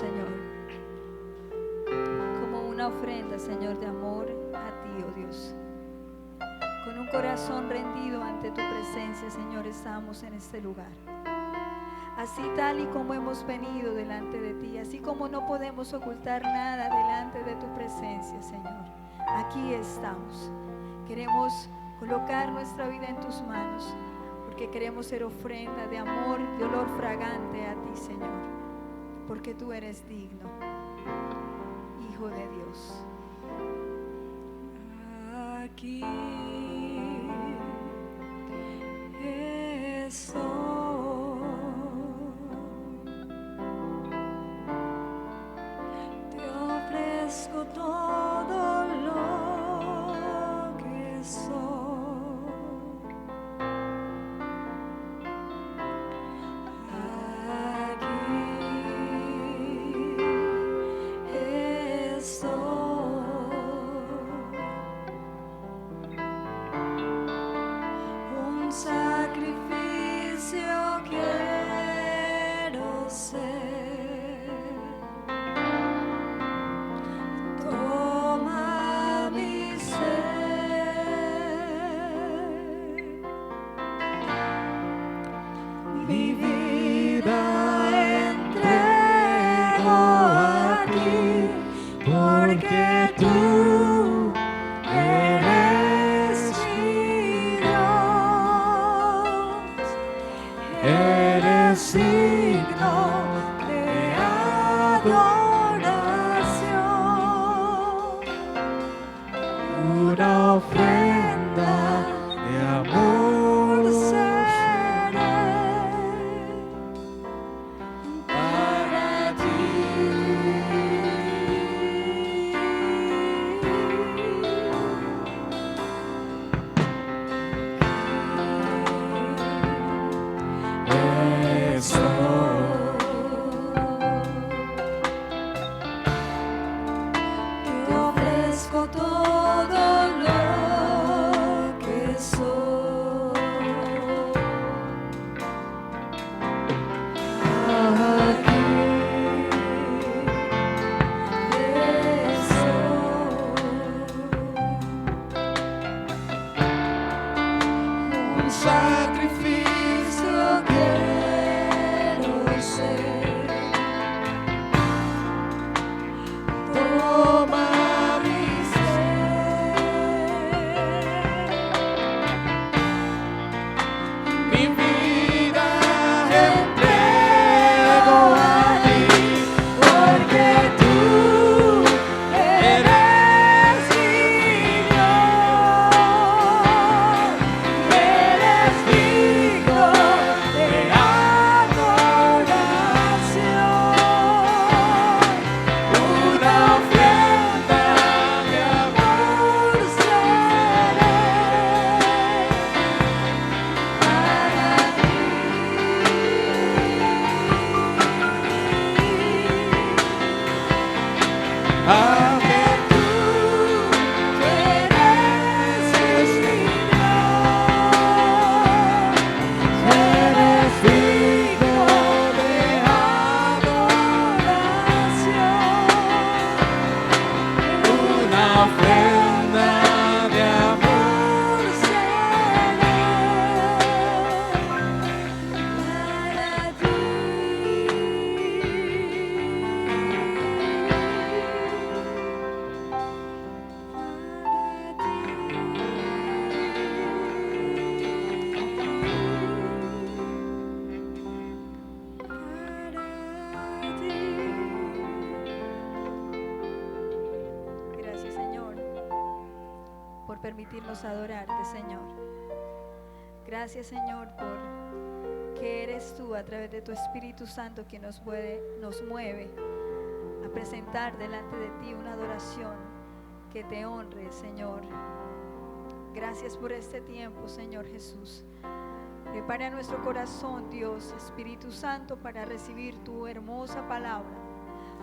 Señor, como una ofrenda, Señor, de amor a ti, oh Dios. Con un corazón rendido ante tu presencia, Señor, estamos en este lugar. Así tal y como hemos venido delante de ti, así como no podemos ocultar nada delante de tu presencia, Señor. Aquí estamos. Queremos colocar nuestra vida en tus manos, porque queremos ser ofrenda de amor, de olor fragante a ti, Señor, porque tú eres digno, Hijo de Dios. Aquí estoy, te ofrezco todo lo que soy. Aquí estoy. Un sacrificio quiero ser. Toma mi ser, mi vida entrego a ti, porque tú eres mi Dios, eres digno de adoración, una ofrenda de amor seré para ti. Te ofrezco todo lo que soy. Aquí estoy. Un sacrificio quiero ser. Toma mi ser, mi vida entrego a ti, porque tú eres mi Dios, eres digno de adoración, una ofrenda de amor seré para ti. Porque tú eres mi Dios, eres digno de adoración, una ofrenda de amor seré para ti. Gracias, Señor, por permitirnos adorarte, Señor. Gracias, Señor, por que eres tú a través de tu Espíritu Santo que nos mueve a presentar delante de ti una adoración que te honre, Señor. Gracias por este tiempo, Señor Jesús. Prepara nuestro corazón, Dios, Espíritu Santo, para recibir tu hermosa palabra.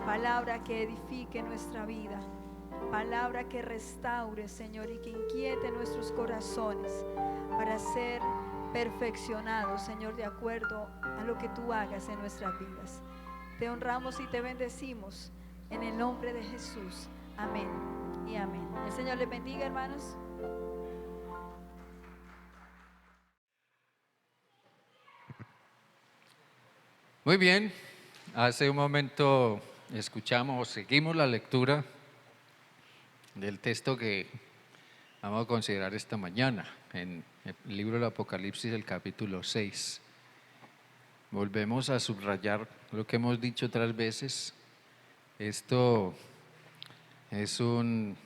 Palabra que edifique nuestra vida. Palabra que restaure, Señor, y que inquiete nuestros corazones para ser perfeccionados, Señor, de acuerdo a lo que tú hagas en nuestras vidas. Te honramos y te bendecimos en el nombre de Jesús. Amén y amén. El Señor les bendiga, hermanos. Muy bien, hace un momento seguimos la lectura del texto que vamos a considerar esta mañana en el libro del Apocalipsis, el capítulo 6. Volvemos a subrayar lo que hemos dicho otras veces. Esto es un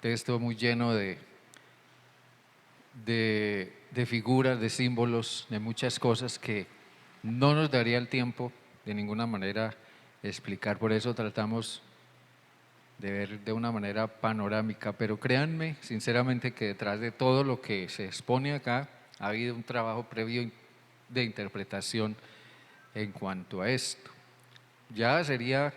texto muy lleno de figuras, de símbolos, de muchas cosas que no nos daría el tiempo de ninguna manera explicar. Por eso tratamos de ver de una manera panorámica, pero créanme sinceramente que detrás de todo lo que se expone acá ha habido un trabajo previo de interpretación en cuanto a esto. Ya sería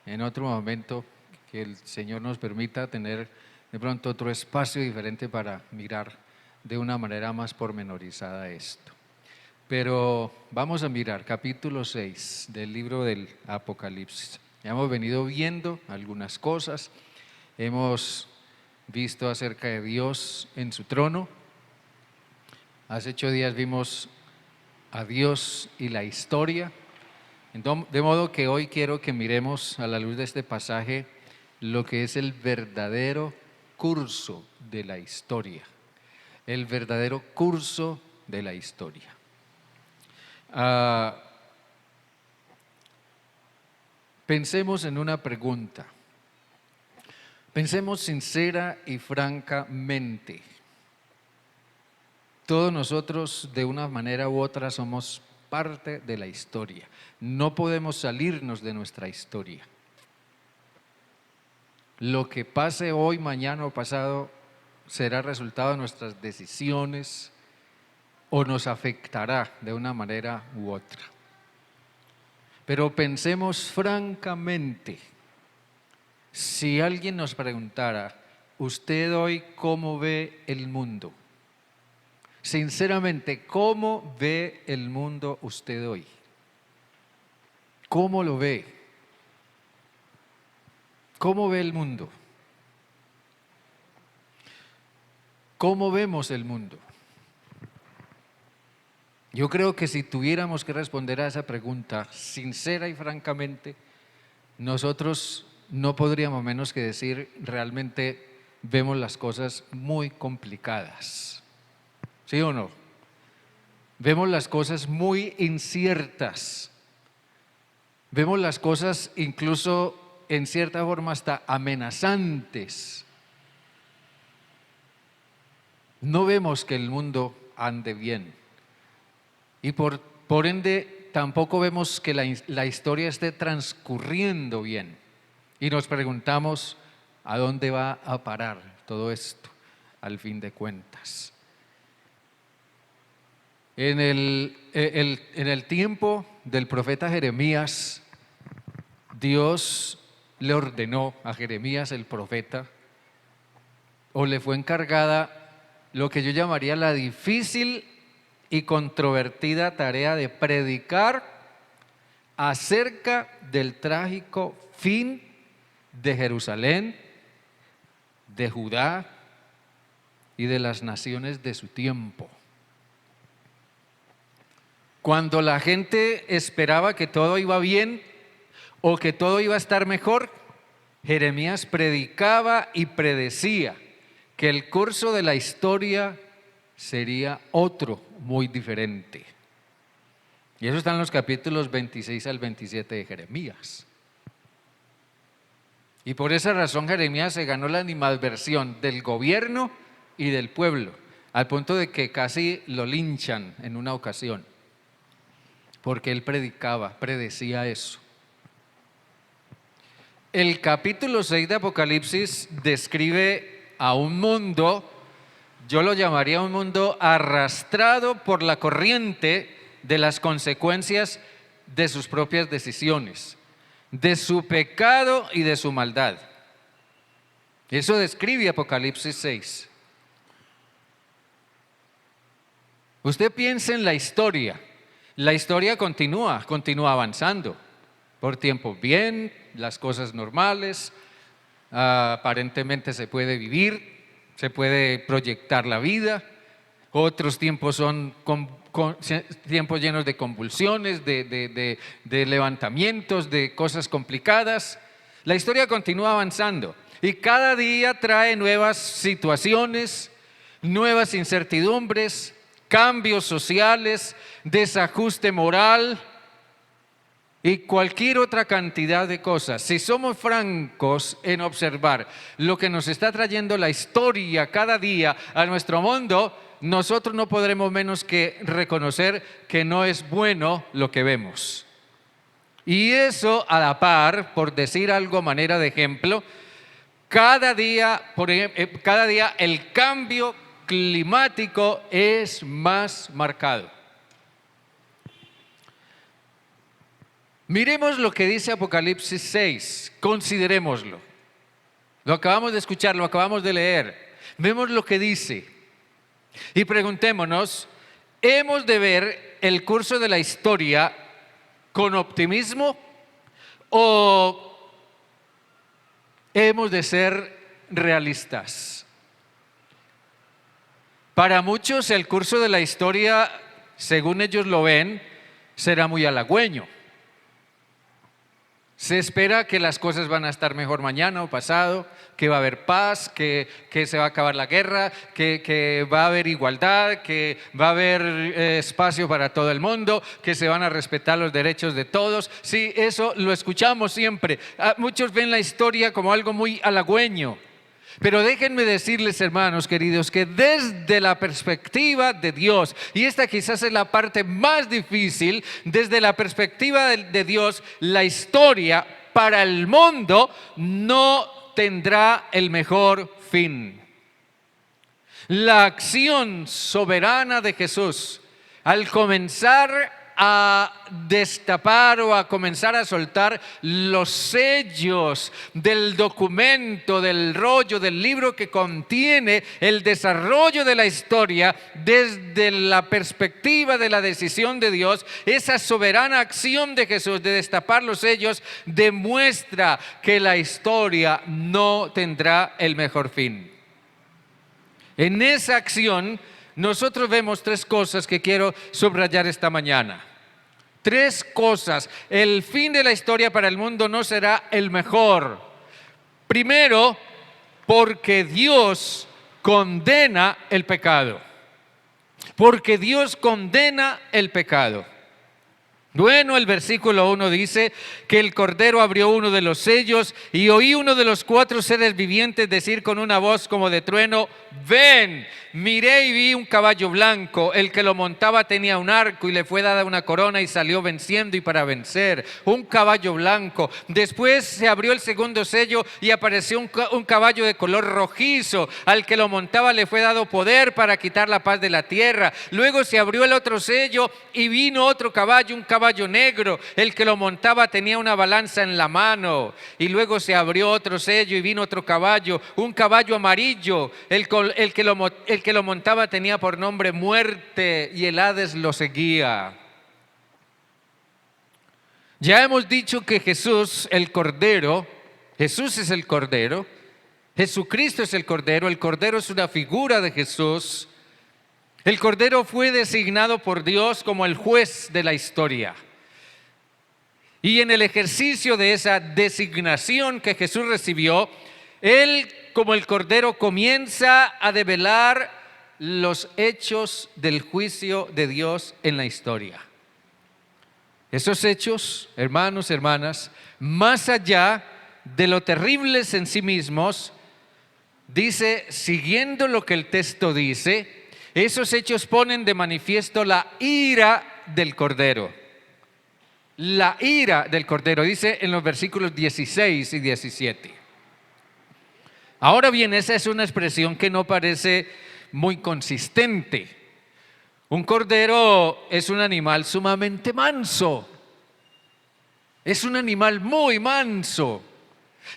en otro momento que el Señor nos permita tener de pronto otro espacio diferente para mirar de una manera más pormenorizada esto. Pero vamos a mirar capítulo 6 del libro del Apocalipsis. Ya hemos venido viendo algunas cosas, hemos visto acerca de Dios en su trono. Hace 8 días vimos a Dios y la historia. De modo que hoy quiero que miremos a la luz de este pasaje lo que es el verdadero curso de la historia. El verdadero curso de la historia. Pensemos en una pregunta. Pensemos sincera y francamente. Todos nosotros de una manera u otra somos parte de la historia. No podemos salirnos de nuestra historia. Lo que pase hoy, mañana o pasado será resultado de nuestras decisiones o nos afectará de una manera u otra. Pero pensemos francamente, si alguien nos preguntara, ¿usted hoy cómo ve el mundo? Sinceramente, ¿cómo ve el mundo usted hoy? ¿Cómo lo ve? ¿Cómo ve el mundo? ¿Cómo vemos el mundo? Yo creo que si tuviéramos que responder a esa pregunta sincera y francamente, nosotros no podríamos menos que decir realmente vemos las cosas muy complicadas. ¿Sí o no? Vemos las cosas muy inciertas. Vemos las cosas incluso en cierta forma hasta amenazantes. No vemos que el mundo ande bien. Y por ende tampoco vemos que la historia esté transcurriendo bien. Y nos preguntamos, ¿a dónde va a parar todo esto al fin de cuentas? En el tiempo del profeta Jeremías, Dios le ordenó a Jeremías el profeta, o le fue encargada lo que yo llamaría la difícil y controvertida tarea de predicar acerca del trágico fin de Jerusalén, de Judá y de las naciones de su tiempo. Cuando la gente esperaba que todo iba bien o que todo iba a estar mejor, Jeremías predicaba y predecía que el curso de la historia sería otro muy diferente. Y eso está en los capítulos 26 al 27 de Jeremías. Y por esa razón Jeremías se ganó la animadversión del gobierno y del pueblo, al punto de que casi lo linchan en una ocasión, porque él predecía eso. El capítulo 6 de Apocalipsis describe a un mundo, yo lo llamaría un mundo arrastrado por la corriente de las consecuencias de sus propias decisiones, de su pecado y de su maldad. Eso describe Apocalipsis 6. Usted piensa en la historia continúa avanzando. por tiempos bien, las cosas normales, aparentemente se puede vivir, se puede proyectar la vida. Otros tiempos son tiempos llenos de convulsiones, de levantamientos, de cosas complicadas. La historia continúa avanzando y cada día trae nuevas situaciones, nuevas incertidumbres, cambios sociales, desajuste moral y cualquier otra cantidad de cosas. Si somos francos en observar lo que nos está trayendo la historia cada día a nuestro mundo, nosotros no podremos menos que reconocer que no es bueno lo que vemos. Y eso a la par, por decir algo a manera de ejemplo, cada día el cambio climático es más marcado. Miremos lo que dice Apocalipsis 6, considerémoslo. Lo acabamos de escuchar, lo acabamos de leer. Vemos lo que dice y preguntémonos, ¿hemos de ver el curso de la historia con optimismo o hemos de ser realistas? Para muchos el curso de la historia, según ellos lo ven, será muy halagüeño. Se espera que las cosas van a estar mejor mañana o pasado, que va a haber paz, que se va a acabar la guerra, que va a haber igualdad, que va a haber espacio para todo el mundo, que se van a respetar los derechos de todos. Sí, eso lo escuchamos siempre. Muchos ven la historia como algo muy halagüeño. Pero déjenme decirles, hermanos queridos, que desde la perspectiva de Dios, y esta quizás es la parte más difícil, desde la perspectiva de Dios, la historia para el mundo no tendrá el mejor fin. La acción soberana de Jesús, al comenzar a destapar o a comenzar a soltar los sellos del documento, del rollo, del libro que contiene el desarrollo de la historia desde la perspectiva de la decisión de Dios, esa soberana acción de Jesús de destapar los sellos demuestra que la historia no tendrá el mejor fin. En esa acción nosotros vemos tres cosas que quiero subrayar esta mañana. Tres cosas. El fin de la historia para el mundo no será el mejor. Primero, porque Dios condena el pecado. Porque Dios condena el pecado. Bueno, el versículo 1 dice que el Cordero abrió uno de los sellos y oí uno de los cuatro seres vivientes decir con una voz como de trueno: ven. Miré y vi un caballo blanco, el que lo montaba tenía un arco y le fue dada una corona y salió venciendo y para vencer. Un caballo blanco. Después se abrió el segundo sello y apareció un caballo de color rojizo, al que lo montaba le fue dado poder para quitar la paz de la tierra. Luego se abrió el otro sello y vino otro caballo, un caballo negro, el que lo montaba tenía una balanza en la mano. Y luego se abrió otro sello y vino otro caballo, un caballo amarillo, el que lo montaba tenía por nombre Muerte y el Hades lo seguía. Ya hemos dicho que Jesús, el Cordero, Jesús es el Cordero, Jesucristo es el Cordero es una figura de Jesús. El Cordero fue designado por Dios como el juez de la historia. Y en el ejercicio de esa designación que Jesús recibió, Él, como el Cordero, comienza a develar los hechos del juicio de Dios en la historia. Esos hechos, hermanos, hermanas, más allá de lo terribles en sí mismos, dice, siguiendo lo que el texto dice, esos hechos ponen de manifiesto la ira del Cordero. La ira del Cordero, dice en los versículos 16 y 17. Ahora bien, esa es una expresión que no parece muy consistente. Un cordero es un animal sumamente manso. Es un animal muy manso.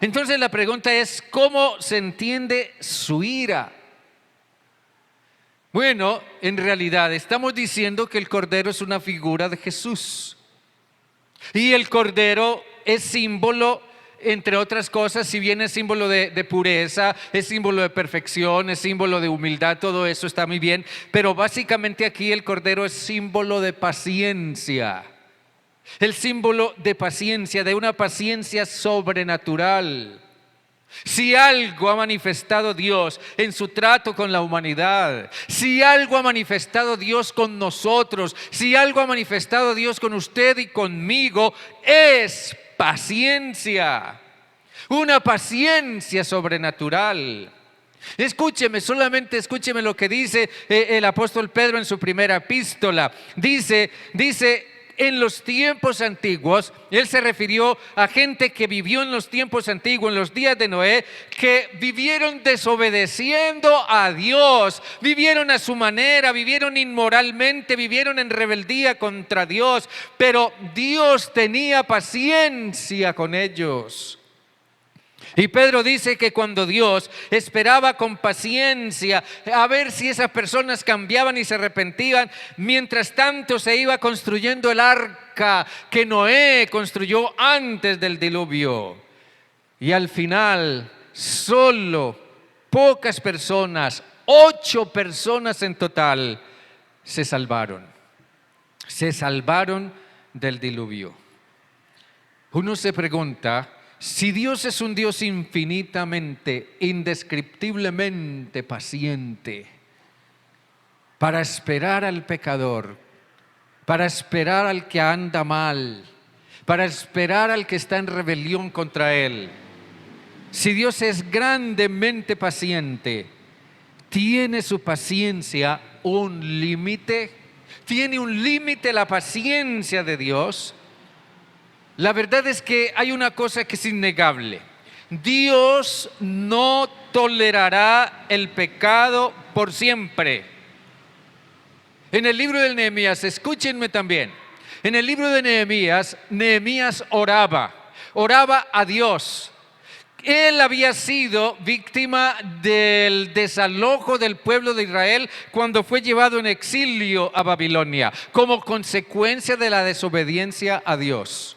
Entonces la pregunta es, ¿cómo se entiende su ira? Bueno, en realidad estamos diciendo que el Cordero es una figura de Jesús. Y el Cordero es símbolo, entre otras cosas, si bien es símbolo de pureza, es símbolo de perfección, es símbolo de humildad, todo eso está muy bien, pero básicamente aquí el cordero es símbolo de paciencia. El símbolo de paciencia, de una paciencia sobrenatural. Si algo ha manifestado Dios en su trato con la humanidad, si algo ha manifestado Dios con nosotros, si algo ha manifestado Dios con usted y conmigo, es paciencia. Una paciencia sobrenatural. Escúcheme, solamente escúcheme lo que dice el apóstol Pedro en su primera epístola. Dice, en los tiempos antiguos, él se refirió a gente que vivió en los tiempos antiguos, en los días de Noé, que vivieron desobedeciendo a Dios, vivieron a su manera, vivieron inmoralmente, vivieron en rebeldía contra Dios, pero Dios tenía paciencia con ellos. Y Pedro dice que cuando Dios esperaba con paciencia a ver si esas personas cambiaban y se arrepentían, mientras tanto se iba construyendo el arca que Noé construyó antes del diluvio. Y al final, solo pocas personas, 8 personas en total, se salvaron. Se salvaron del diluvio. Uno se pregunta, si Dios es un Dios infinitamente, indescriptiblemente paciente, para esperar al pecador, para esperar al que anda mal, para esperar al que está en rebelión contra Él, si Dios es grandemente paciente, ¿tiene su paciencia un límite? ¿Tiene un límite la paciencia de Dios? La verdad es que hay una cosa que es innegable. Dios no tolerará el pecado por siempre. En el libro de Nehemías, escúchenme también, en el libro de Nehemías, Nehemías oraba a Dios. Él había sido víctima del desalojo del pueblo de Israel cuando fue llevado en exilio a Babilonia, como consecuencia de la desobediencia a Dios.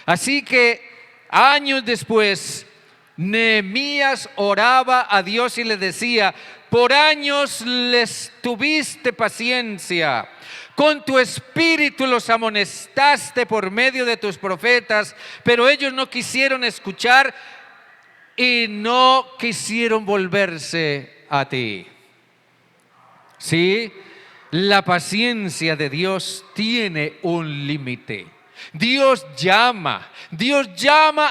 Así que años después, Nehemías oraba a Dios y le decía: por años les tuviste paciencia, con tu espíritu los amonestaste por medio de tus profetas, pero ellos no quisieron escuchar y no quisieron volverse a ti. Sí, la paciencia de Dios tiene un límite. Dios llama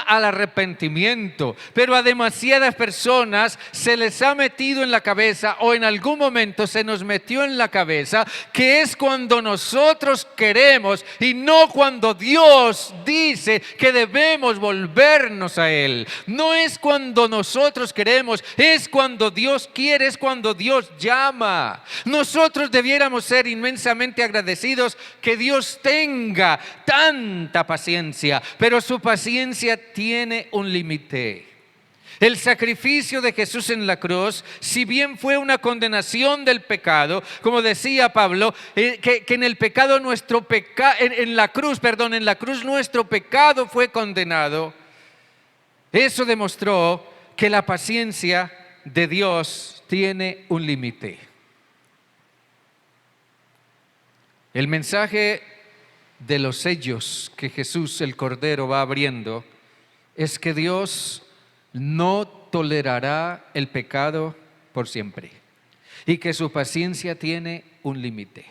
al arrepentimiento, pero a demasiadas personas se les ha metido en la cabeza, o en algún momento se nos metió en la cabeza, que es cuando nosotros queremos y no cuando Dios dice que debemos volvernos a Él. No es cuando nosotros queremos, es cuando Dios quiere, es cuando Dios llama. Nosotros debiéramos ser inmensamente agradecidos que Dios tenga tanta paciencia, pero su paciencia tiene un límite. El sacrificio de Jesús en la cruz, si bien fue una condenación del pecado, como decía Pablo, que en el pecado nuestro pecado, en la cruz nuestro pecado fue condenado. Eso demostró que la paciencia de Dios tiene un límite. El mensaje de los sellos que Jesús el Cordero va abriendo es que Dios no tolerará el pecado por siempre y que su paciencia tiene un límite.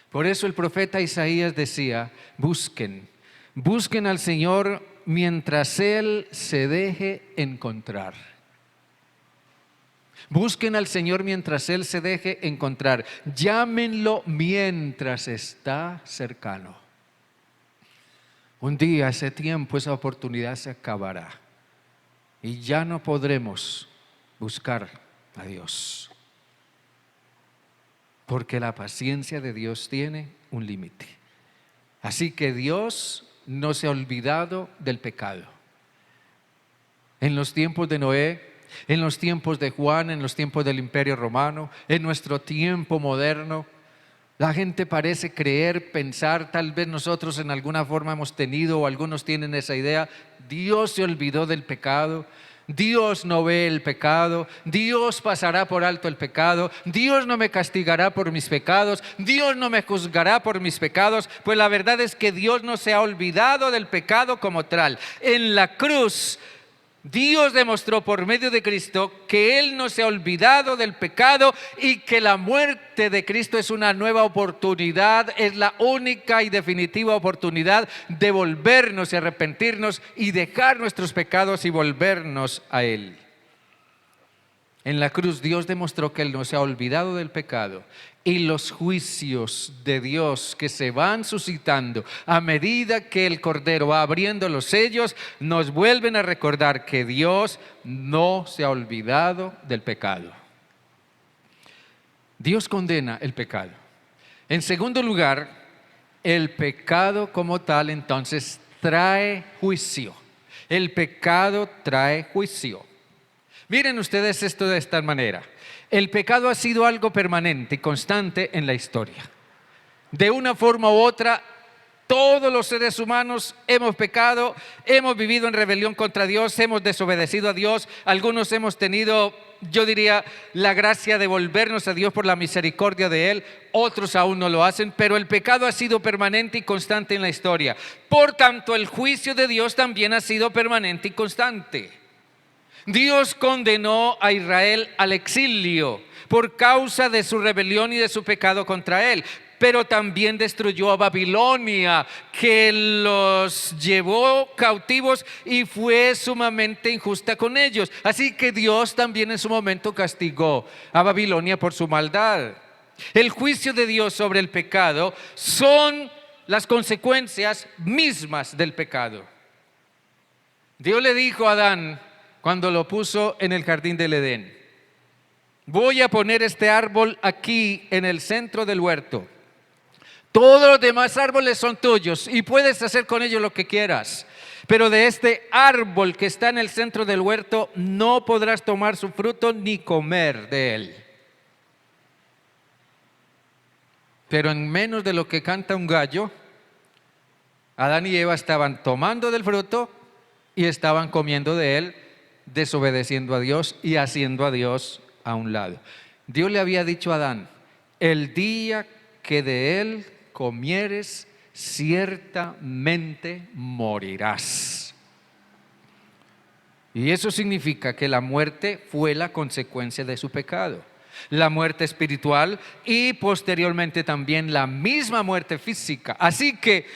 Por eso el profeta Isaías decía: busquen al Señor mientras Él se deje encontrar. Busquen al Señor mientras Él se deje encontrar. Llámenlo mientras está cercano. Un día, ese tiempo, esa oportunidad se acabará y ya no podremos buscar a Dios, porque la paciencia de Dios tiene un límite. Así que Dios no se ha olvidado del pecado. En los tiempos de Noé, en los tiempos de Juan, en los tiempos del Imperio Romano, en nuestro tiempo moderno, La gente parece creer, pensar, tal vez nosotros en alguna forma hemos tenido o algunos tienen esa idea, Dios se olvidó del pecado, Dios no ve el pecado, Dios pasará por alto el pecado, Dios no me castigará por mis pecados, Dios no me juzgará por mis pecados. Pues la verdad es que Dios no se ha olvidado del pecado como tal. En la cruz Dios demostró por medio de Cristo que Él no se ha olvidado del pecado y que la muerte de Cristo es una nueva oportunidad, es la única y definitiva oportunidad de volvernos y arrepentirnos y dejar nuestros pecados y volvernos a Él. En la cruz Dios demostró que Él no se ha olvidado del pecado y los juicios de Dios que se van suscitando a medida que el Cordero va abriendo los sellos nos vuelven a recordar que Dios no se ha olvidado del pecado. Dios condena el pecado. En segundo lugar, el pecado como tal entonces trae juicio. El pecado trae juicio. Miren ustedes esto de esta manera. El pecado ha sido algo permanente y constante en la historia. De una forma u otra, todos los seres humanos hemos pecado, hemos vivido en rebelión contra Dios, hemos desobedecido a Dios. Algunos hemos tenido, yo diría, la gracia de volvernos a Dios por la misericordia de Él. Otros aún no lo hacen, pero el pecado ha sido permanente y constante en la historia. Por tanto, el juicio de Dios también ha sido permanente y constante. Dios condenó a Israel al exilio por causa de su rebelión y de su pecado contra Él, pero también destruyó a Babilonia, que los llevó cautivos y fue sumamente injusta con ellos. Así que Dios también en su momento castigó a Babilonia por su maldad. El juicio de Dios sobre el pecado son las consecuencias mismas del pecado. Dios le dijo a Adán, cuando lo puso en el jardín del Edén: voy a poner este árbol aquí en el centro del huerto. Todos los demás árboles son tuyos y puedes hacer con ellos lo que quieras. Pero de este árbol que está en el centro del huerto no podrás tomar su fruto ni comer de él. Pero en menos de lo que canta un gallo, Adán y Eva estaban tomando del fruto y estaban comiendo de él, desobedeciendo a Dios y haciendo a Dios a un lado. Dios le había dicho a Adán: el día que de él comieres, ciertamente morirás. Y eso significa que la muerte fue la consecuencia de su pecado. La muerte espiritual y posteriormente también la misma muerte física. Así que,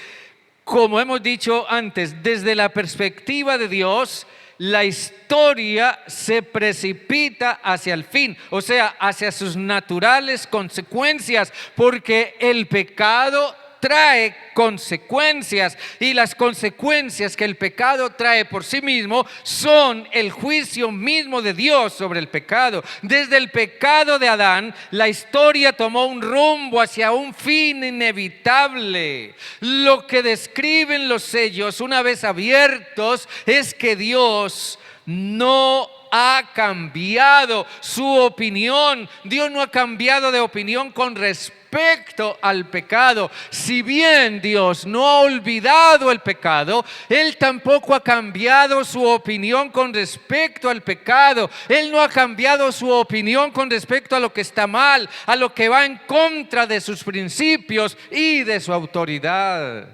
como hemos dicho antes, desde la perspectiva de Dios, la historia se precipita hacia el fin, o sea, hacia sus naturales consecuencias, porque el pecado trae consecuencias y las consecuencias que el pecado trae por sí mismo son el juicio mismo de Dios sobre el pecado. Desde el pecado de Adán, la historia tomó un rumbo hacia un fin inevitable. Lo que describen los sellos una vez abiertos es que Dios no ha cambiado su opinión. Dios no ha cambiado de opinión con respecto al pecado. Si bien Dios no ha olvidado el pecado, Él tampoco ha cambiado su opinión con respecto al pecado. Él no ha cambiado su opinión con respecto a lo que está mal, a lo que va en contra de sus principios y de su autoridad.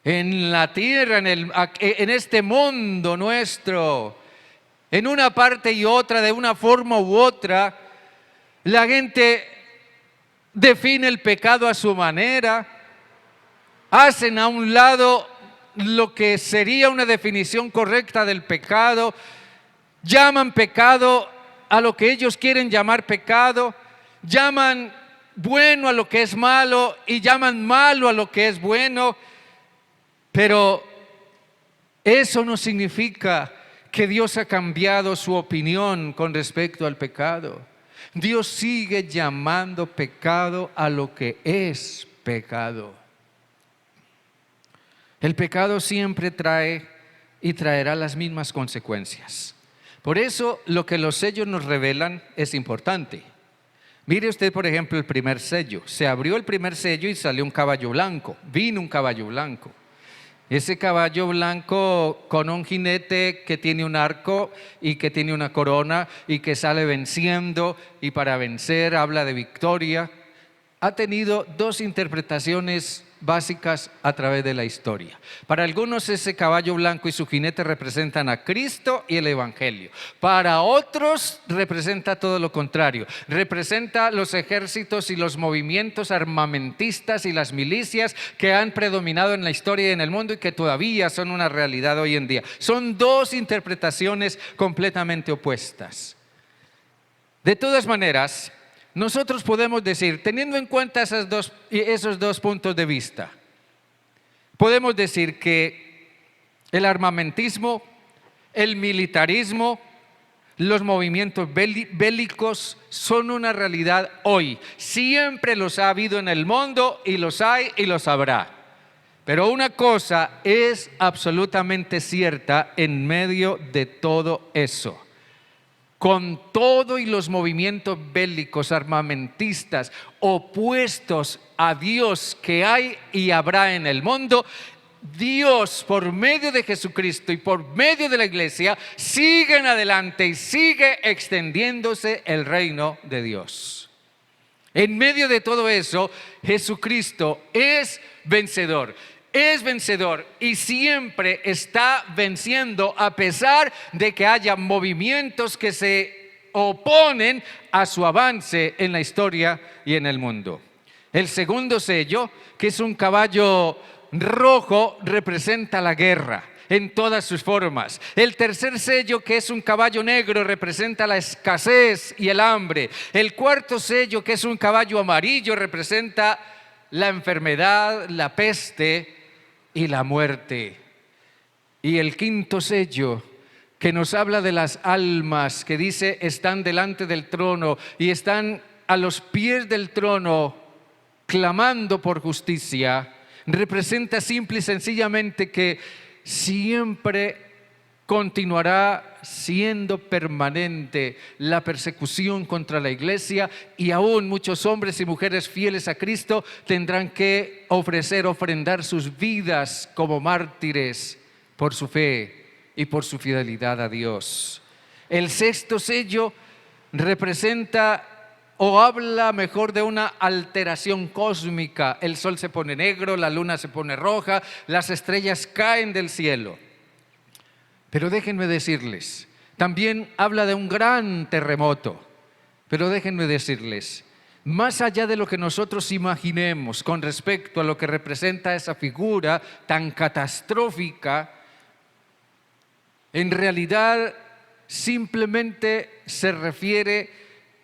En la tierra, en este mundo nuestro, en una parte y otra, de una forma u otra, la gente define el pecado a su manera, hacen a un lado lo que sería una definición correcta del pecado, llaman pecado a lo que ellos quieren llamar pecado, llaman bueno a lo que es malo y llaman malo a lo que es bueno. Pero eso no significa que Dios ha cambiado su opinión con respecto al pecado. Dios sigue llamando pecado a lo que es pecado. El pecado siempre trae y traerá las mismas consecuencias. Por eso lo que los sellos nos revelan es importante. Mire usted, por ejemplo, el primer sello. Se abrió el primer sello y salió un caballo blanco. Vino un caballo blanco. Ese caballo blanco con un jinete que tiene un arco y que tiene una corona y que sale venciendo, y para vencer habla de victoria. Ha tenido dos interpretaciones básicas a través de la historia. Para algunos ese caballo blanco y su jinete representan a Cristo y el Evangelio. Para otros representa todo lo contrario. Representa los ejércitos y los movimientos armamentistas y las milicias que han predominado en la historia y en el mundo y que todavía son una realidad hoy en día. Son dos interpretaciones completamente opuestas. De todas maneras, nosotros podemos decir, teniendo en cuenta esos dos puntos de vista, podemos decir que el armamentismo, el militarismo, los movimientos bélicos son una realidad hoy. Siempre los ha habido en el mundo y los hay y los habrá. Pero una cosa es absolutamente cierta en medio de todo eso. Con todo y los movimientos bélicos armamentistas opuestos a Dios que hay y habrá en el mundo, Dios, por medio de Jesucristo y por medio de la iglesia, sigue adelante y sigue extendiéndose el reino de Dios. En medio de todo eso, Jesucristo es vencedor. Es vencedor y siempre está venciendo a pesar de que haya movimientos que se oponen a su avance en la historia y en el mundo. El segundo sello, que es un caballo rojo, representa la guerra en todas sus formas. El tercer sello, que es un caballo negro, representa la escasez y el hambre. El cuarto sello, que es un caballo amarillo, representa la enfermedad, la peste y la muerte. Y el quinto sello, que nos habla de las almas, que dice están delante del trono y están a los pies del trono clamando por justicia, representa simple y sencillamente que siempre continuará siendo permanente la persecución contra la iglesia, y aún muchos hombres y mujeres fieles a Cristo tendrán que ofrendar sus vidas como mártires por su fe y por su fidelidad a Dios. El sexto sello representa o habla mejor de una alteración cósmica. El sol se pone negro, la luna se pone roja, las estrellas caen del cielo. Pero déjenme decirles, también habla de un gran terremoto. Pero déjenme decirles, más allá de lo que nosotros imaginemos con respecto a lo que representa esa figura tan catastrófica, en realidad simplemente se refiere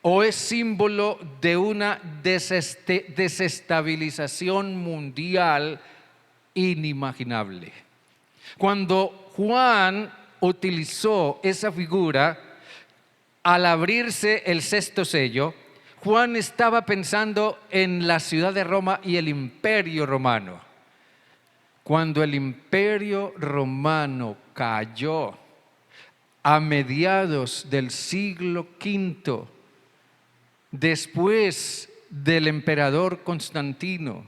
o es símbolo de una desestabilización mundial inimaginable. Cuando Juan utilizó esa figura, al abrirse el sexto sello, Juan estaba pensando en la ciudad de Roma y el imperio romano. Cuando el imperio romano cayó a mediados del siglo V, después del emperador Constantino,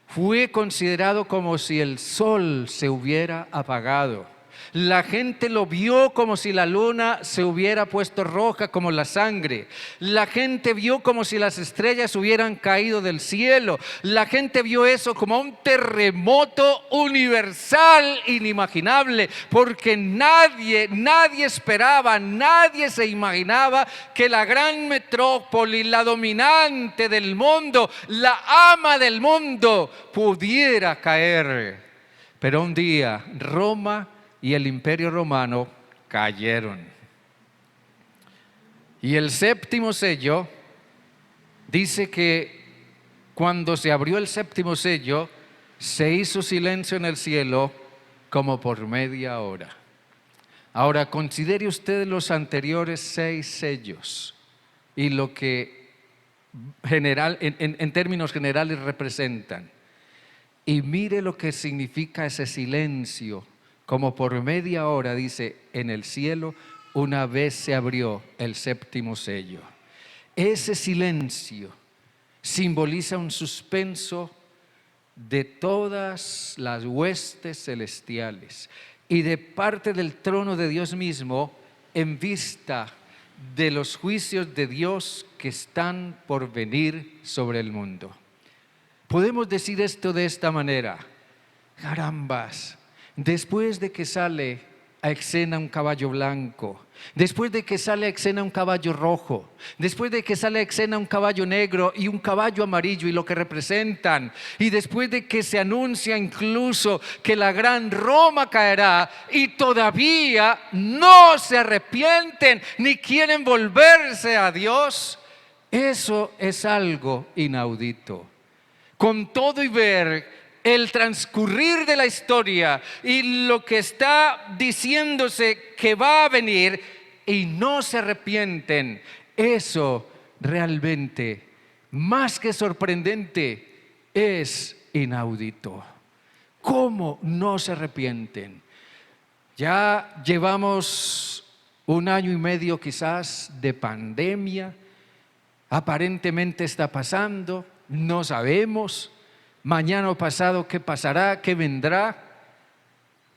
fue considerado como si el sol se hubiera apagado. La gente lo vio como si la luna se hubiera puesto roja como la sangre. La gente vio como si las estrellas hubieran caído del cielo. La gente vio eso como un terremoto universal inimaginable, porque nadie esperaba, nadie se imaginaba que la gran metrópoli, la dominante del mundo, la ama del mundo, pudiera caer. Pero un día Roma y el imperio romano cayeron. Y el séptimo sello dice que cuando se abrió el séptimo sello, se hizo silencio en el cielo como por media hora. Ahora considere usted los anteriores 6 sellos y lo que en términos generales representan. Y mire lo que significa ese silencio. Como por media hora, dice, en el cielo, una vez se abrió el séptimo sello. ese silencio simboliza un suspenso de todas las huestes celestiales y de parte del trono de Dios mismo en vista de los juicios de Dios que están por venir sobre el mundo. Podemos decir esto de esta manera: carambas, después de que sale a escena un caballo blanco, después de que sale a escena un caballo rojo, después de que sale a escena un caballo negro y un caballo amarillo y lo que representan, y después de que se anuncia incluso que la gran Roma caerá y todavía no se arrepienten ni quieren volverse a Dios, eso es algo inaudito. Con todo y ver el transcurrir de la historia y lo que está diciéndose que va a venir y no se arrepienten, eso realmente, más que sorprendente, es inaudito. ¿Cómo no se arrepienten? Ya llevamos 1 año y medio quizás de pandemia, aparentemente está pasando, no sabemos mañana o pasado qué pasará, qué vendrá,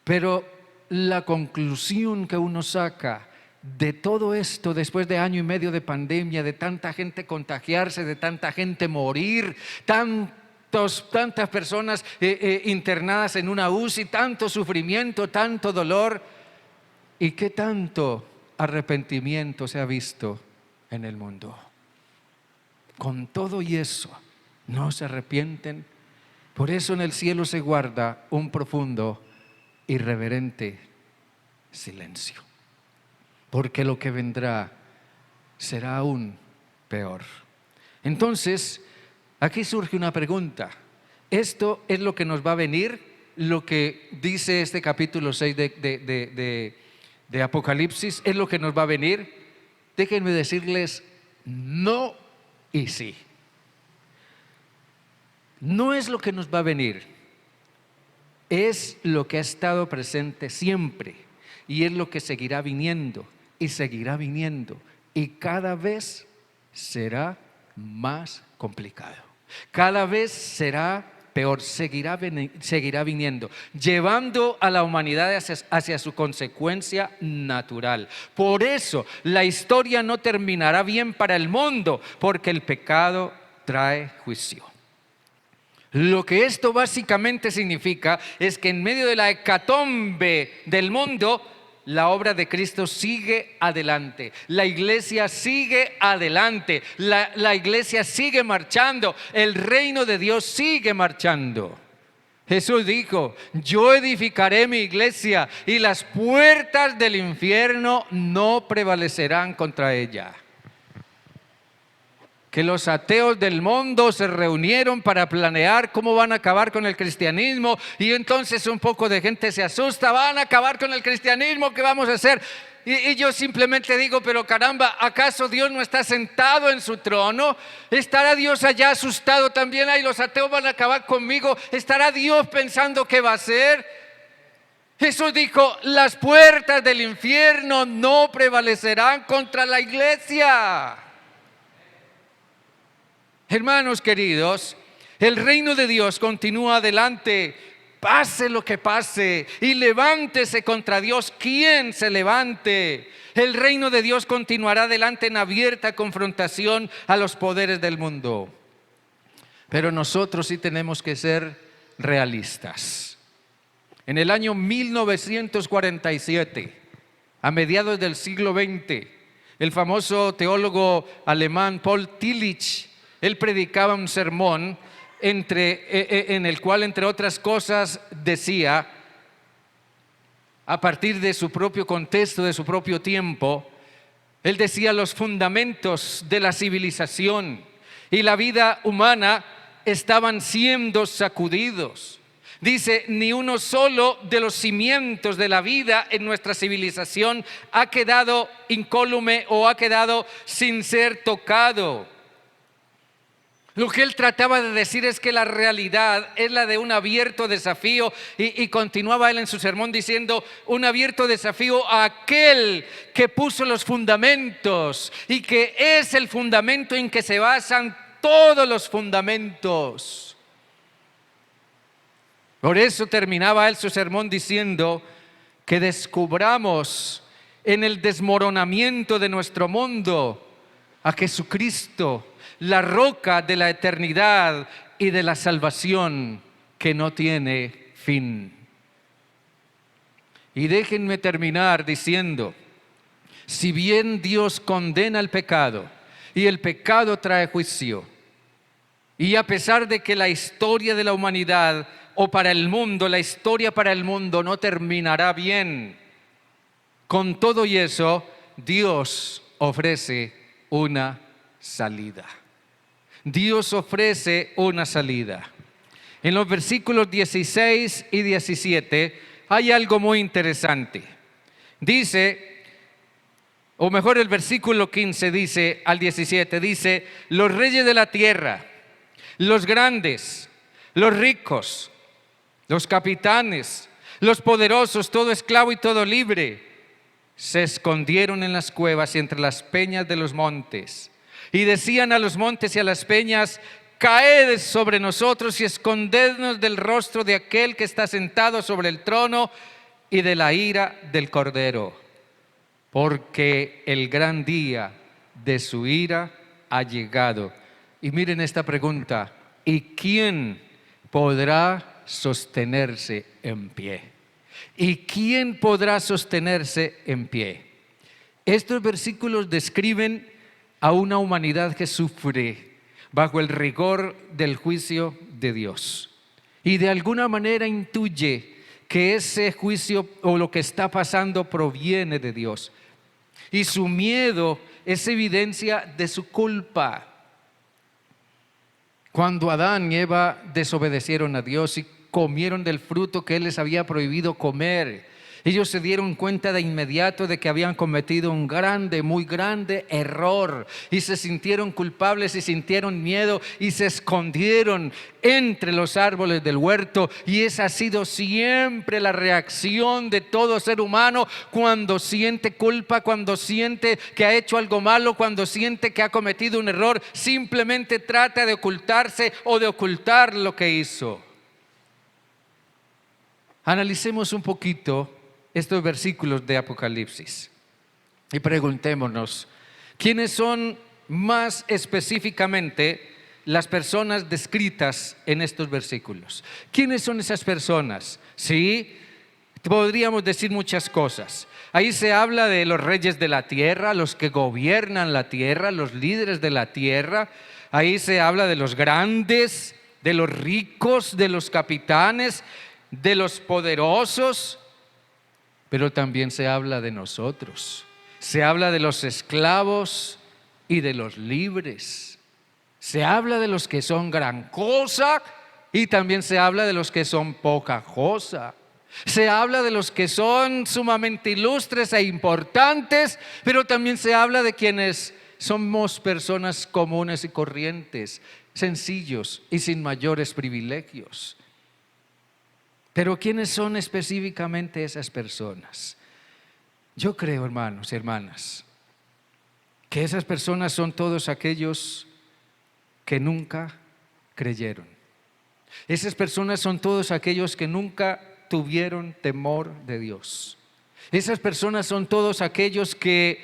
pero la conclusión que uno saca de todo esto después de 1 año y medio de pandemia, de tanta gente contagiarse, de tanta gente morir, tantas personas internadas en una UCI, tanto sufrimiento, tanto dolor, y qué tanto arrepentimiento se ha visto en el mundo. Con todo y eso, no se arrepienten. Por eso en el cielo se guarda un profundo y reverente silencio, porque lo que vendrá será aún peor. Entonces, aquí surge una pregunta. ¿Esto es lo que nos va a venir? Lo que dice este capítulo 6 de Apocalipsis, ¿es lo que nos va a venir? Déjenme decirles no y sí. No es lo que nos va a venir, es lo que ha estado presente siempre y es lo que seguirá viniendo y seguirá viniendo y cada vez será más complicado, cada vez será peor, seguirá viniendo, llevando a la humanidad hacia su consecuencia natural. Por eso la historia no terminará bien para el mundo, porque el pecado trae juicio. Lo que esto básicamente significa es que en medio de la hecatombe del mundo, la obra de Cristo sigue adelante, la iglesia sigue adelante, la iglesia sigue marchando, el reino de Dios sigue marchando. Jesús dijo: yo edificaré mi iglesia y las puertas del infierno no prevalecerán contra ella. Que los ateos del mundo se reunieron para planear cómo van a acabar con el cristianismo, y entonces un poco de gente se asusta: van a acabar con el cristianismo, ¿qué vamos a hacer? Y yo simplemente digo: pero caramba, ¿acaso Dios no está sentado en su trono? ¿Estará Dios allá asustado también? Ay, los ateos van a acabar conmigo. ¿Estará Dios pensando qué va a hacer? Jesús dijo: las puertas del infierno no prevalecerán contra la iglesia. Hermanos queridos, el reino de Dios continúa adelante, pase lo que pase, y levántese contra Dios quien se levante. El reino de Dios continuará adelante en abierta confrontación a los poderes del mundo. Pero nosotros sí tenemos que ser realistas. En el año 1947, a mediados del siglo XX, el famoso teólogo alemán Paul Tillich, él predicaba un sermón en el cual, entre otras cosas, decía, a partir de su propio contexto, de su propio tiempo, él decía: los fundamentos de la civilización y la vida humana estaban siendo sacudidos. Dice: ni uno solo de los cimientos de la vida en nuestra civilización ha quedado incólume o ha quedado sin ser tocado. Lo que él trataba de decir es que la realidad es la de un abierto desafío, y continuaba él en su sermón diciendo: un abierto desafío a aquel que puso los fundamentos y que es el fundamento en que se basan todos los fundamentos. Por eso terminaba él su sermón diciendo que descubramos en el desmoronamiento de nuestro mundo a Jesucristo, la roca de la eternidad y de la salvación que no tiene fin. Y déjenme terminar diciendo: si bien Dios condena el pecado y el pecado trae juicio, y a pesar de que la historia de la humanidad o para el mundo, la historia para el mundo no terminará bien, con todo y eso, Dios ofrece una salida. Dios ofrece una salida. En los versículos 16 y 17 hay algo muy interesante. Dice, o mejor el versículo 15 dice al 17, dice: los reyes de la tierra, los grandes, los ricos, los capitanes, los poderosos, todo esclavo y todo libre, se escondieron en las cuevas y entre las peñas de los montes. Y decían a los montes y a las peñas: caed sobre nosotros y escondednos del rostro de aquel que está sentado sobre el trono y de la ira del Cordero, porque el gran día de su ira ha llegado. Y miren esta pregunta: ¿y quién podrá sostenerse en pie? ¿Y quién podrá sostenerse en pie? Estos versículos describen a una humanidad que sufre bajo el rigor del juicio de Dios, y de alguna manera intuye que ese juicio o lo que está pasando proviene de Dios, y su miedo es evidencia de su culpa. Cuando Adán y Eva desobedecieron a Dios y comieron del fruto que Él les había prohibido comer, ellos se dieron cuenta de inmediato de que habían cometido un grande, muy grande error, y se sintieron culpables y sintieron miedo y se escondieron entre los árboles del huerto. Y esa ha sido siempre la reacción de todo ser humano cuando siente culpa, cuando siente que ha hecho algo malo, cuando siente que ha cometido un error. Simplemente trata de ocultarse o de ocultar lo que hizo. Analicemos un poquito estos versículos de Apocalipsis y preguntémonos: ¿quiénes son más específicamente las personas descritas en estos versículos? ¿Quiénes son esas personas? Sí, podríamos decir muchas cosas. Ahí se habla de los reyes de la tierra, los que gobiernan la tierra, los líderes de la tierra. Ahí se habla de los grandes, de los ricos, de los capitanes, de los poderosos. Pero también se habla de nosotros. Se habla de los esclavos y de los libres. Se habla de los que son gran cosa y también se habla de los que son poca cosa. Se habla de los que son sumamente ilustres e importantes, pero también se habla de quienes somos personas comunes y corrientes, sencillos y sin mayores privilegios. Pero ¿quiénes son específicamente esas personas? Yo creo, hermanos y hermanas, que esas personas son todos aquellos que nunca creyeron. Esas personas son todos aquellos que nunca tuvieron temor de Dios. Esas personas son todos aquellos que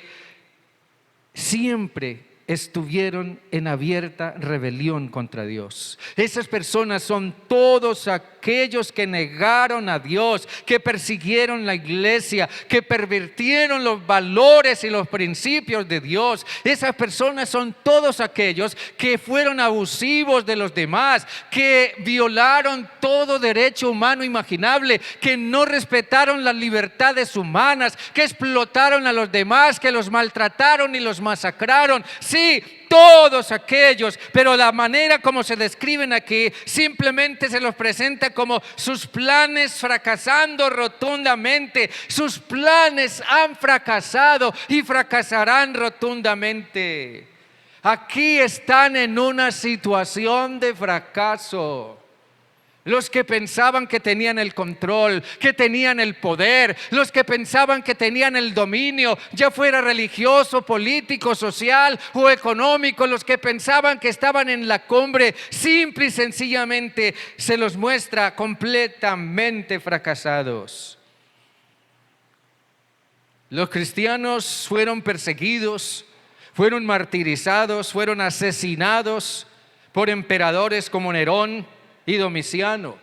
siempre estuvieron en abierta rebelión contra Dios. Esas personas son todos aquellos que negaron a Dios, que persiguieron la iglesia, que pervirtieron los valores y los principios de Dios. Esas personas son todos aquellos que fueron abusivos de los demás, que violaron todo derecho humano imaginable, que no respetaron las libertades humanas, que explotaron a los demás, que los maltrataron y los masacraron. Sí, todos aquellos, pero la manera como se describen aquí simplemente se los presenta como sus planes fracasando rotundamente. Sus planes han fracasado y fracasarán rotundamente. Aquí están en una situación de fracaso. Los que pensaban que tenían el control, que tenían el poder, los que pensaban que tenían el dominio, ya fuera religioso, político, social o económico, los que pensaban que estaban en la cumbre, simple y sencillamente se los muestra completamente fracasados. Los cristianos fueron perseguidos, fueron martirizados, fueron asesinados por emperadores como Nerón y Domiciano.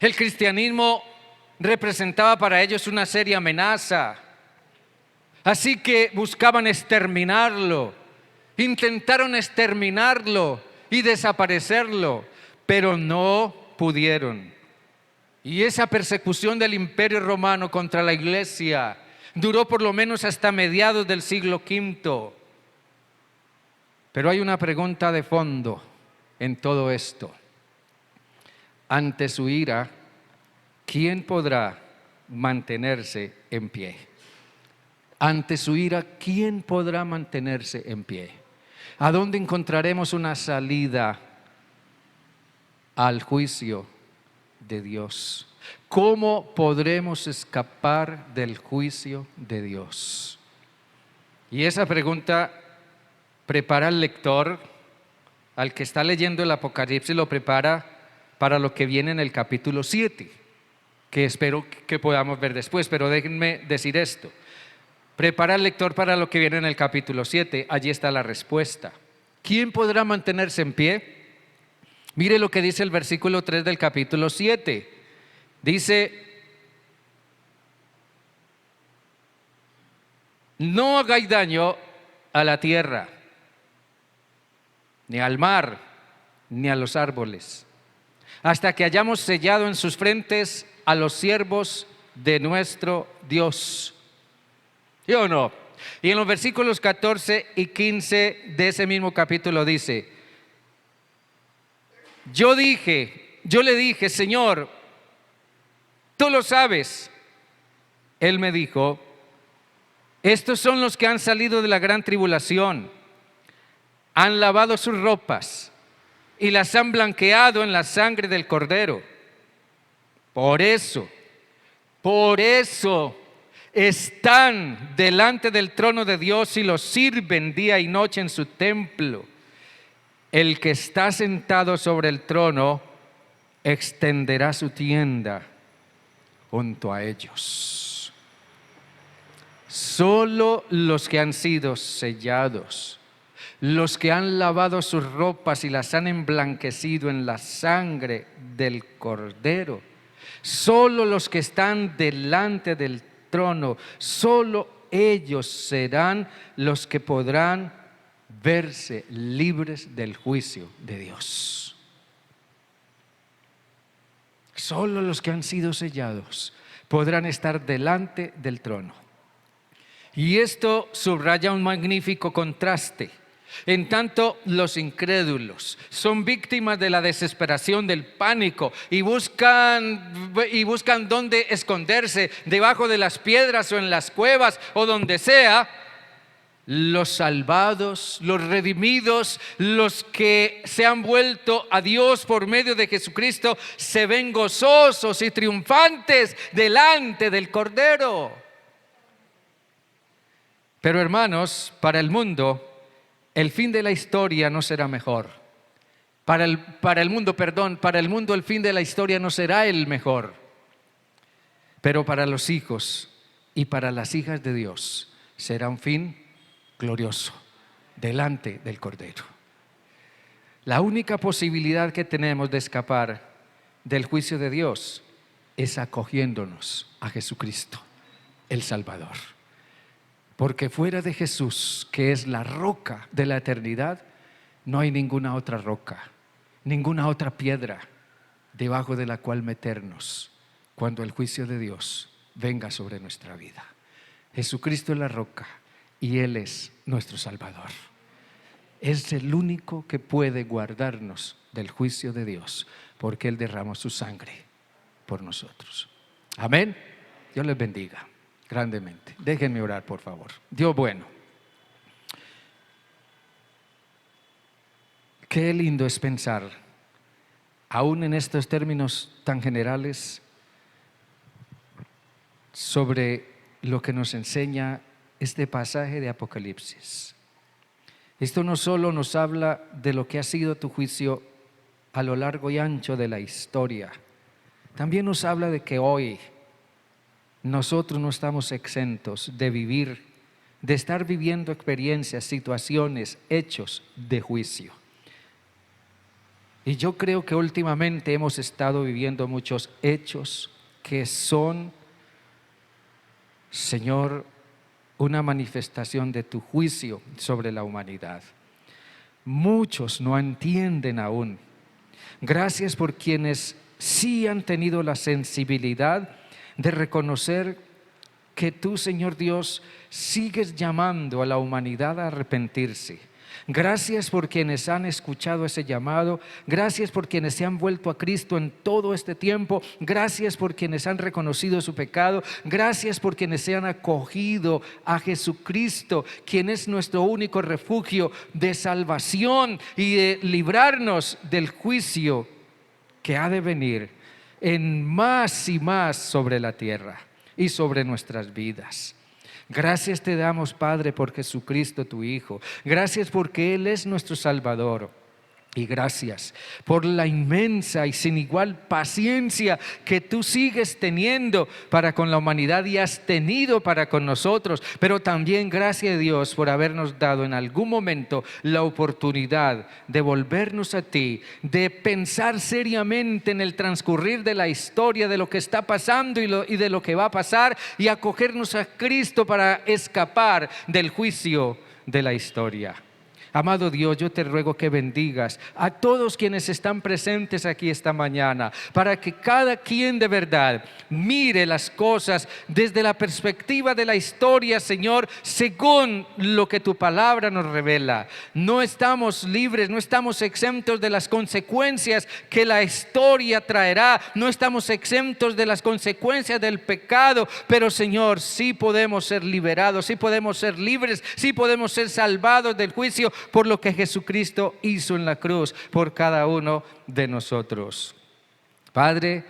El cristianismo representaba para ellos una seria amenaza, así que buscaban exterminarlo, intentaron exterminarlo y desaparecerlo, pero no pudieron. Y esa persecución del Imperio Romano contra la iglesia duró por lo menos hasta mediados del siglo V. Pero hay una pregunta de fondo en todo esto. Ante su ira, ¿quién podrá mantenerse en pie? Ante su ira, ¿quién podrá mantenerse en pie? ¿A dónde encontraremos una salida al juicio de Dios? ¿Cómo podremos escapar del juicio de Dios? Y esa pregunta prepara al lector, al que está leyendo el Apocalipsis, lo prepara para lo que viene en el capítulo 7, que espero que podamos ver después, pero déjenme decir esto. Prepara al lector para lo que viene en el capítulo 7, allí está la respuesta. ¿Quién podrá mantenerse en pie? Mire lo que dice el versículo 3 del capítulo 7. Dice: no hagáis daño a la tierra, ni al mar, ni a los árboles, hasta que hayamos sellado en sus frentes a los siervos de nuestro Dios. ¿Sí o no? Y en los versículos 14 y 15 de ese mismo capítulo dice: yo le dije, Señor, tú lo sabes. Él me dijo: estos son los que han salido de la gran tribulación, han lavado sus ropas y las han blanqueado en la sangre del Cordero. Por eso están delante del trono de Dios y los sirven día y noche en su templo. El que está sentado sobre el trono extenderá su tienda junto a ellos. Solo los que han sido sellados, los que han lavado sus ropas y las han emblanquecido en la sangre del Cordero, solo los que están delante del trono, solo ellos serán los que podrán verse libres del juicio de Dios. Solo los que han sido sellados podrán estar delante del trono. Y esto subraya un magnífico contraste. En tanto, los incrédulos son víctimas de la desesperación, del pánico, y buscan dónde esconderse, debajo de las piedras o en las cuevas o donde sea. Los salvados, los redimidos, los que se han vuelto a Dios por medio de Jesucristo, se ven gozosos y triunfantes delante del Cordero. Pero hermanos, para el mundo, el fin de la historia no será mejor. Para el mundo el fin de la historia no será el mejor. Pero para los hijos y para las hijas de Dios será un fin glorioso delante del Cordero. La única posibilidad que tenemos de escapar del juicio de Dios es acogiéndonos a Jesucristo, el Salvador. Porque fuera de Jesús, que es la roca de la eternidad, no hay ninguna otra roca, ninguna otra piedra debajo de la cual meternos cuando el juicio de Dios venga sobre nuestra vida. Jesucristo es la roca y Él es nuestro Salvador. Es el único que puede guardarnos del juicio de Dios, porque Él derramó su sangre por nosotros. Amén. Dios les bendiga grandemente. Déjenme orar, por favor. Dios bueno, qué lindo es pensar, aún en estos términos tan generales, sobre lo que nos enseña este pasaje de Apocalipsis. Esto no solo nos habla de lo que ha sido tu juicio a lo largo y ancho de la historia, también nos habla de que hoy nosotros no estamos exentos de vivir, de estar viviendo experiencias, situaciones, hechos de juicio. Y yo creo que últimamente hemos estado viviendo muchos hechos que son, Señor, una manifestación de tu juicio sobre la humanidad. Muchos no entienden aún. Gracias por quienes sí han tenido la sensibilidad de reconocer que tú, Señor Dios, sigues llamando a la humanidad a arrepentirse. Gracias por quienes han escuchado ese llamado. Gracias por quienes se han vuelto a Cristo en todo este tiempo. Gracias por quienes han reconocido su pecado. Gracias por quienes se han acogido a Jesucristo, quien es nuestro único refugio de salvación y de librarnos del juicio que ha de venir en más y más sobre la tierra y sobre nuestras vidas. Gracias te damos, Padre, por Jesucristo tu Hijo. Gracias porque Él es nuestro Salvador. Y gracias por la inmensa y sin igual paciencia que tú sigues teniendo para con la humanidad y has tenido para con nosotros. Pero también gracias a Dios por habernos dado en algún momento la oportunidad de volvernos a ti, de pensar seriamente en el transcurrir de la historia, de lo que está pasando y de lo que va a pasar, y acogernos a Cristo para escapar del juicio de la historia. Amado Dios, yo te ruego que bendigas a todos quienes están presentes aquí esta mañana, para que cada quien de verdad mire las cosas desde la perspectiva de la historia, Señor, según lo que tu palabra nos revela. No estamos libres, no estamos exentos de las consecuencias que la historia traerá, no estamos exentos de las consecuencias del pecado, pero Señor, sí podemos ser liberados, sí podemos ser libres, sí podemos ser salvados del juicio por lo que Jesucristo hizo en la cruz por cada uno de nosotros. Padre,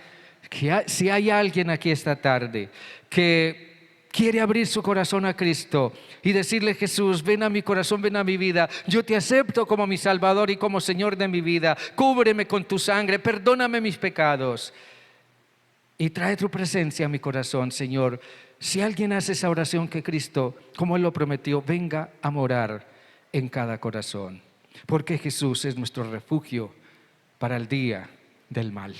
si hay alguien aquí esta tarde que quiere abrir su corazón a Cristo y decirle: Jesús, ven a mi corazón, ven a mi vida, yo te acepto como mi Salvador y como Señor de mi vida, cúbreme con tu sangre, perdóname mis pecados y trae tu presencia a mi corazón, Señor. Si alguien hace esa oración, que Cristo, como Él lo prometió, venga a morar en cada corazón, porque Jesús es nuestro refugio para el día del mal.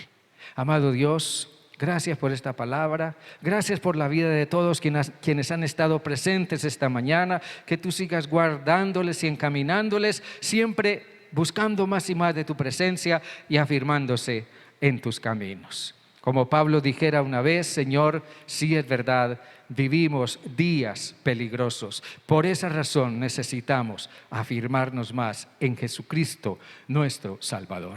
Amado Dios, gracias por esta palabra, gracias por la vida de todos quienes han estado presentes esta mañana, que tú sigas guardándoles y encaminándoles, siempre buscando más y más de tu presencia y afirmándose en tus caminos. Como Pablo dijera una vez: Señor, sí es verdad, vivimos días peligrosos. Por esa razón necesitamos afirmarnos más en Jesucristo, nuestro Salvador.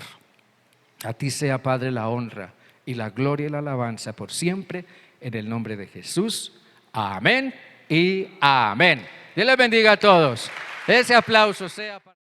A ti sea, Padre, la honra y la gloria y la alabanza por siempre, en el nombre de Jesús. Amén y amén. Dios les bendiga a todos. Ese aplauso sea para...